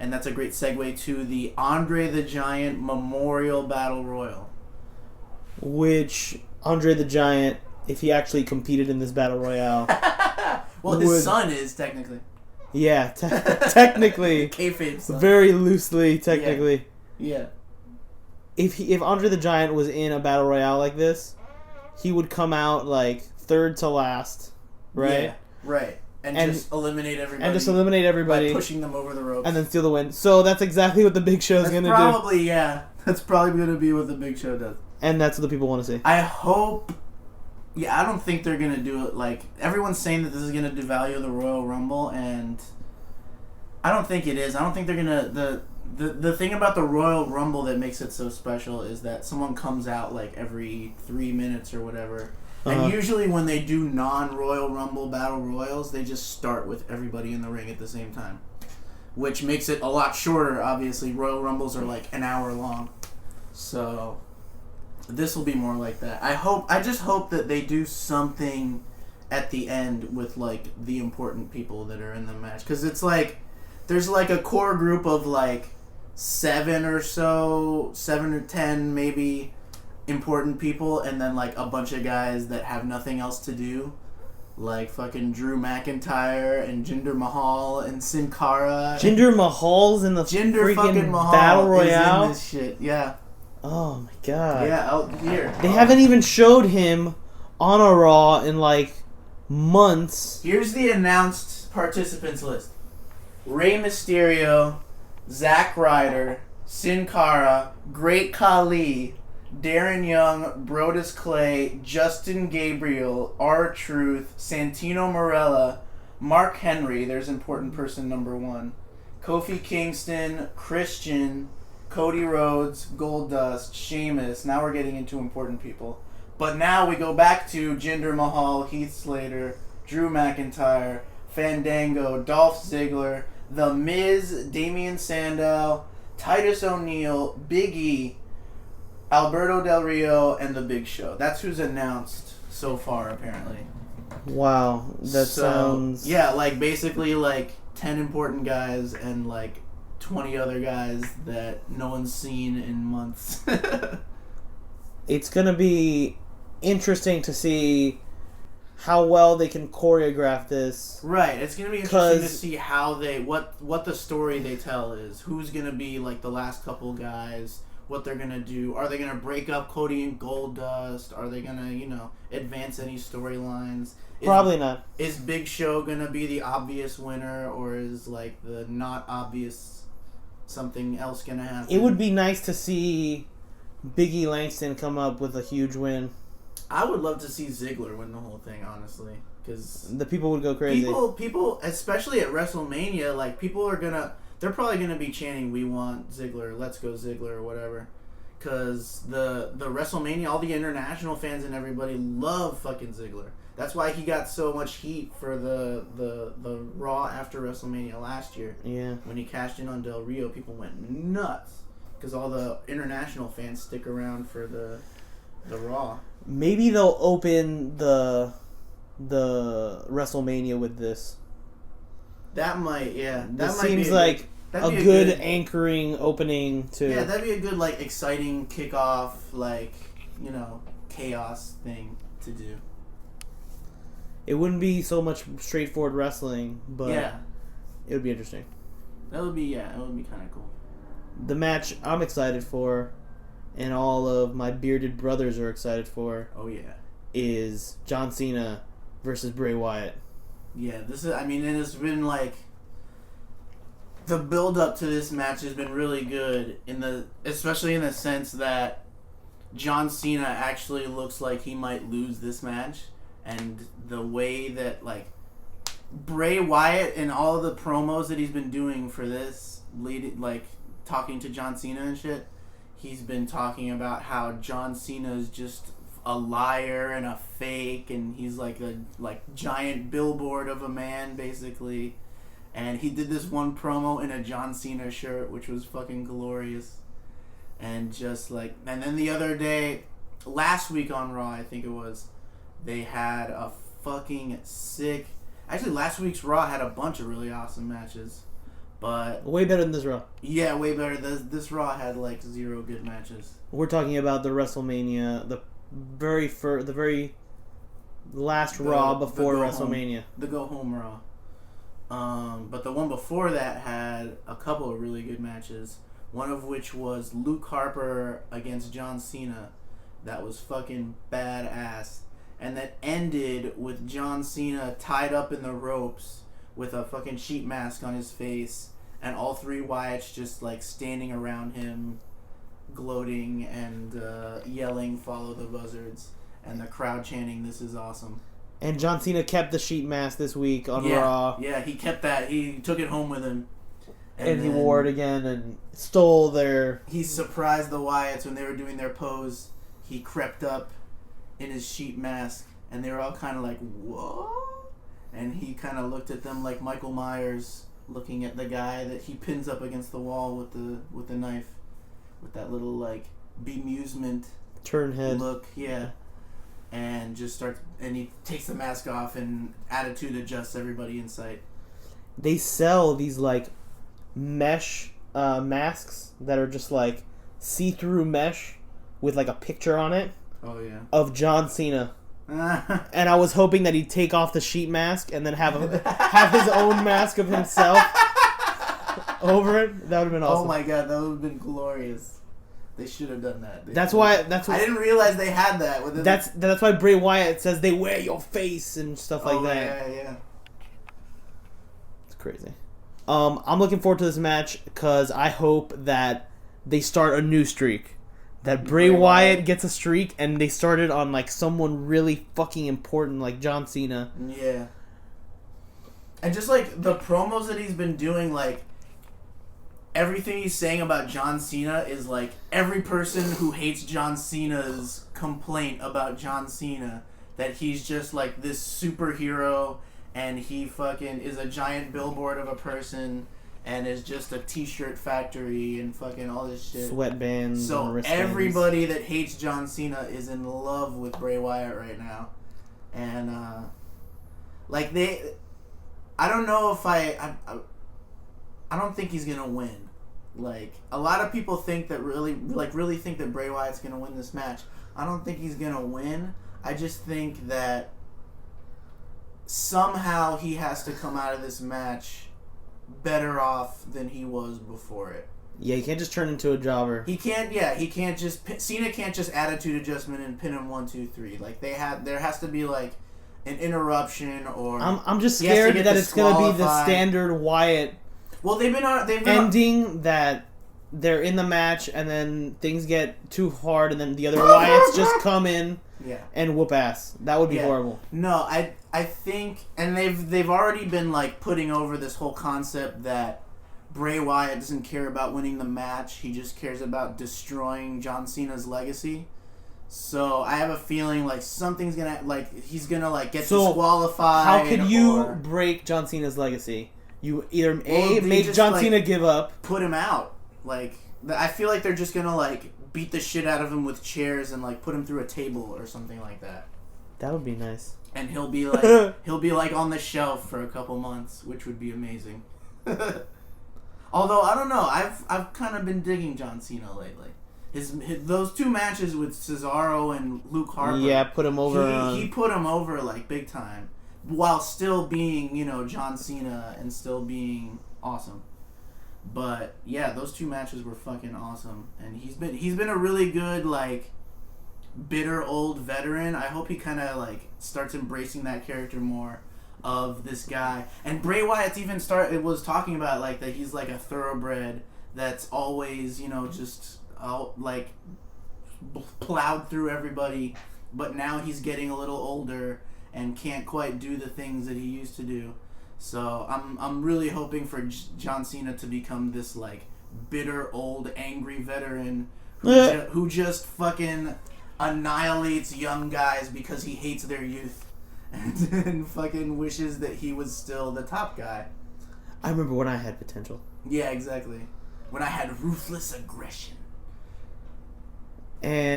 And that's a great segue to the Andre the Giant Memorial Battle Royal. Which Andre the Giant, if he actually competed in this Battle Royale... well, his son is, technically. Yeah, technically. Kayfabe son. Very loosely, technically. Yeah. If Andre the Giant was in a Battle Royale like this, he would come out, like, third to last, right? Yeah, right. And just eliminate everybody. By pushing them over the ropes. And then steal the win. So that's exactly what the Big Show is going to do. Probably, yeah. That's probably going to be what the Big Show does. And that's what the people want to see. I hope... Yeah, I don't think they're going to do it like... Everyone's saying that this is going to devalue the Royal Rumble, and... I don't think it is. I don't think they're going to... The thing about the Royal Rumble that makes it so special is that someone comes out like every 3 minutes or whatever. And usually when they do non-Royal Rumble Battle Royals, they just start with everybody in the ring at the same time. Which makes it a lot shorter, obviously. Royal Rumbles are like an hour long. So, this will be more like that. I just hope that they do something at the end with like the important people that are in the match. Because it's like, there's like a core group of like 7 or 10 maybe important people, and then like a bunch of guys that have nothing else to do, like fucking Drew McIntyre and Jinder Mahal and Sin Cara. Jinder Mahal's in the freaking Battle Royale? Is in this shit, yeah. Oh my god. Yeah, out here. They haven't even showed him on a Raw in like months. Here's the announced participants list. Rey Mysterio, Zack Ryder, Sin Cara, Great Khali, Darren Young, Brodus Clay, Justin Gabriel, R-Truth, Santino Marella, Mark Henry, there's important person number 1, Kofi Kingston, Christian, Cody Rhodes, Goldust, Sheamus. Now we're getting into important people. But now we go back to Jinder Mahal, Heath Slater, Drew McIntyre, Fandango, Dolph Ziggler, The Miz, Damian Sandow, Titus O'Neil, Big E, Alberto Del Rio, and The Big Show. That's who's announced so far, apparently. Wow, that sounds... Yeah, like, basically, like, 10 important guys and, like, 20 other guys that no one's seen in months. It's gonna be interesting to see how well they can choreograph this. Right, it's gonna be interesting to see how they... What the story they tell is. Who's gonna be, like, the last couple guys... What they're going to do. Are they going to break up Cody and Goldust? Are they going to, advance any storylines? Probably not. Is Big Show going to be the obvious winner, or is, like, the not obvious something else going to happen? It would be nice to see Biggie Langston come up with a huge win. I would love to see Ziggler win the whole thing, honestly. Because the people would go crazy. People, especially at WrestleMania, like, people are going to... They're probably going to be chanting, "We want Ziggler, let's go Ziggler," or whatever. Because the WrestleMania, all the international fans and everybody love fucking Ziggler. That's why he got so much heat for the Raw after WrestleMania last year. Yeah. When he cashed in on Del Rio, people went nuts. Because all the international fans stick around for the Raw. Maybe they'll open the WrestleMania with this. That might, yeah. That this might seems be like a good anchoring opening to... Yeah, that'd be a good, like, exciting kickoff, like, chaos thing to do. It wouldn't be so much straightforward wrestling, but yeah, it would be interesting. It would be kind of cool. The match I'm excited for, and all of my bearded brothers are excited for... Oh, yeah. ...is John Cena versus Bray Wyatt. Yeah, it has been like the build up to this match has been really good especially in the sense that John Cena actually looks like he might lose this match, and the way that like Bray Wyatt and all the promos that he's been doing for this, like talking to John Cena and shit, he's been talking about how John Cena is just a liar and a fake, and he's like a giant billboard of a man basically. And he did this one promo in a John Cena shirt, which was fucking glorious. And just like, and then the other day, last week on Raw, I think it was, they had a fucking sick... Actually, last week's Raw had a bunch of really awesome matches. But Way better than this Raw. yeah, way better. This Raw had like 0 good matches. We're talking about the WrestleMania, the very last Raw before WrestleMania. The go home Raw. But the one before that had a couple of really good matches. One of which was Luke Harper against John Cena. That was fucking badass. And that ended with John Cena tied up in the ropes with a fucking sheet mask on his face, and all 3 Wyatts just like standing around him, gloating and yelling, "Follow the buzzards," and the crowd chanting, "This is awesome." And John Cena kept the sheet mask this week on Raw. Yeah, he kept that. He took it home with him. And he wore it again and stole their... He surprised the Wyatts when they were doing their pose. He crept up in his sheet mask, and they were all kind of like, "Whoa?" And he kind of looked at them like Michael Myers looking at the guy that he pins up against the wall with the knife, with that little like bemusement turn head look, yeah. And he takes the mask off and attitude adjusts everybody in sight. They sell these like mesh masks that are just like see-through mesh with like a picture on it. Oh yeah. Of John Cena. And I was hoping that he'd take off the sheet mask and then have his own mask of himself over it. That would have been awesome. Oh my god, that would have been glorious. They should have done that. That's why. I didn't realize they had that. That's why Bray Wyatt says they wear your face and stuff like that. Yeah. It's crazy. I'm looking forward to this match because I hope that they start a new streak. That Bray Wyatt gets a streak, and they started on like someone really fucking important, like John Cena. Yeah. And just like the promos that he's been doing, like everything he's saying about John Cena is like every person who hates John Cena's complaint about John Cena, that he's just like this superhero and he fucking is a giant billboard of a person and is just a t-shirt factory and fucking all this shit. Sweatbands. So and everybody that hates John Cena is in love with Bray Wyatt right now. And like I don't know if I don't think he's gonna win. Like a lot of people think that really think that Bray Wyatt's gonna win this match. I don't think he's gonna win. I just think that somehow he has to come out of this match better off than he was before it. Yeah, he can't just turn into a jobber. He can't. Yeah, he can't just. Cena can't just attitude adjustment and pin him 1, 2, 3. Like there has to be like an interruption or. I'm just scared that it's gonna be the standard Wyatt. Well, they've been ending that they're in the match and then things get too hard and then the other Wyatts just come in. Yeah. And whoop ass. That would be horrible. No, I think, and they've already been like putting over this whole concept that Bray Wyatt doesn't care about winning the match. He just cares about destroying John Cena's legacy. So I have a feeling like something's gonna he's gonna get disqualified. How could you break John Cena's legacy? You either make John Cena give up, put him out. I feel like they're just gonna beat the shit out of him with chairs and put him through a table or something like that. That would be nice. And he'll be on the shelf for a couple months, which would be amazing. Although I don't know, I've kind of been digging John Cena lately. His those 2 matches with Cesaro and Luke Harper. Yeah, put him over. He put him over big time, while still being John Cena and still being awesome. But yeah, those 2 matches were fucking awesome, and he's been a really good bitter old veteran. I hope he kind of starts embracing that character more of this guy. And Bray Wyatt even was talking about that he's a thoroughbred that's always just plowed through everybody, but now he's getting a little older and can't quite do the things that he used to do. So I'm really hoping for John Cena to become this bitter old angry veteran who just fucking annihilates young guys because he hates their youth and fucking wishes that he was still the top guy. I remember when I had potential. Yeah, exactly. When I had ruthless aggression. And